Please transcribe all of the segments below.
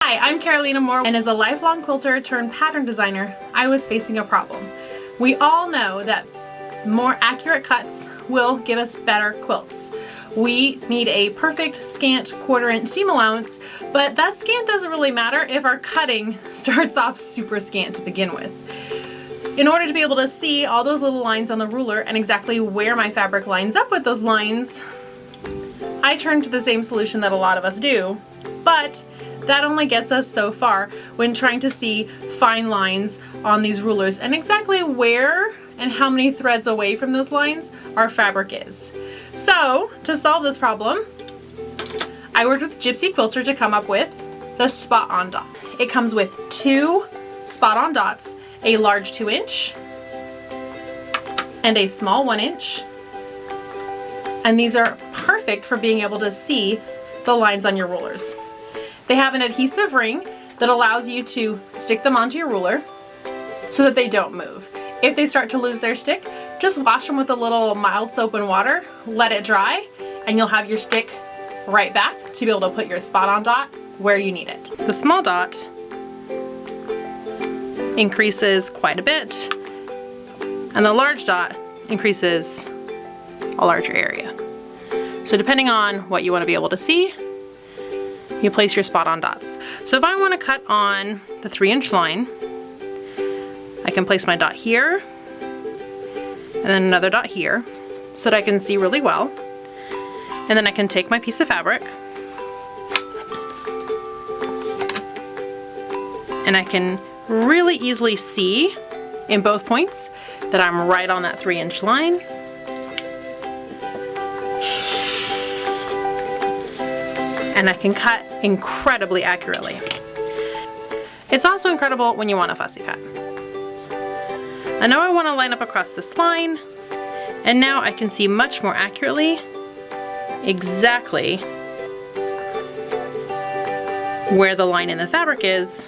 Hi, I'm Carolina Moore, and as a lifelong quilter turned pattern designer, I was facing a problem. We all know that more accurate cuts will give us better quilts. We need a perfect scant quarter-inch seam allowance, but that scant doesn't really matter if our cutting starts off super scant to begin with. In order to be able to see all those little lines on the ruler and exactly where my fabric lines up with those lines, I turn to the same solution that a lot of us do, but that only gets us so far when trying to see fine lines on these rulers and exactly where and how many threads away from those lines our fabric is. So, to solve this problem, I worked with Gypsy Quilter to come up with the spot-on dot. It comes with two spot-on dots, a large 2-inch and a small 1-inch. And these are perfect for being able to see the lines on your rulers. They have an adhesive ring that allows you to stick them onto your ruler so that they don't move. If they start to lose their stick, just wash them with a little mild soap and water, let it dry, and you'll have your stick right back to be able to put your spot-on dot where you need it. The small dot increases quite a bit, and the large dot increases a larger area. So depending on what you want to be able to see, you place your spot-on dots. So if I want to cut on the 3-inch line, I can place my dot here, and then another dot here, so that I can see really well. And then I can take my piece of fabric, and I can really easily see in both points that I'm right on that 3-inch line. And I can cut incredibly accurately. It's also incredible when you want a fussy cut. I know I want to line up across this line, and now I can see much more accurately exactly where the line in the fabric is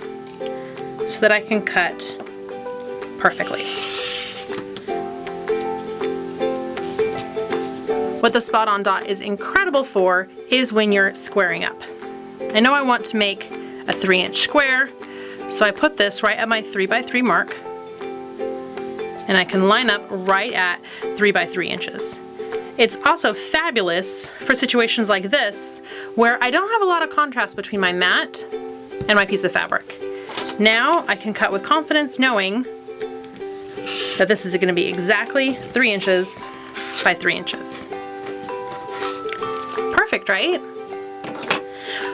so that I can cut perfectly. What the spot-on dot is incredible for is when you're squaring up. I know I want to make a 3-inch square, so I put this right at my 3x3 mark, and I can line up right at 3x3 inches. It's also fabulous for situations like this, where I don't have a lot of contrast between my mat and my piece of fabric. Now I can cut with confidence knowing that this is going to be exactly 3 inches by 3 inches. Perfect, right?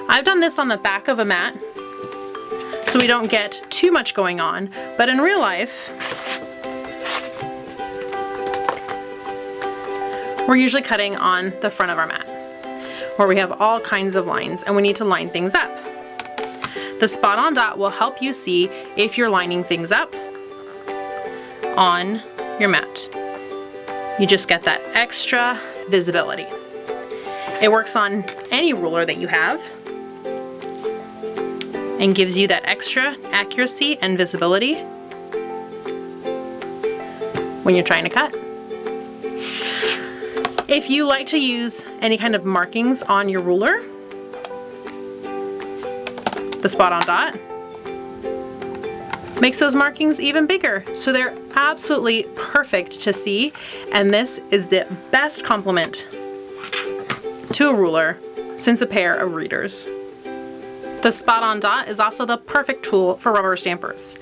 I've done this on the back of a mat so we don't get too much going on, but in real life, we're usually cutting on the front of our mat, where we have all kinds of lines and we need to line things up. The spot-on dot will help you see if you're lining things up on your mat. You just get that extra visibility. It works on any ruler that you have and gives you that extra accuracy and visibility when you're trying to cut. If you like to use any kind of markings on your ruler, the spot-on dot makes those markings even bigger, so they're absolutely perfect to see, and this is the best complement to a ruler since a pair of readers. The spot-on dot is also the perfect tool for rubber stampers.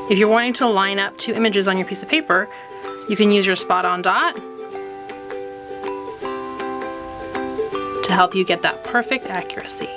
If you're wanting to line up two images on your piece of paper, you can use your spot-on dot to help you get that perfect accuracy.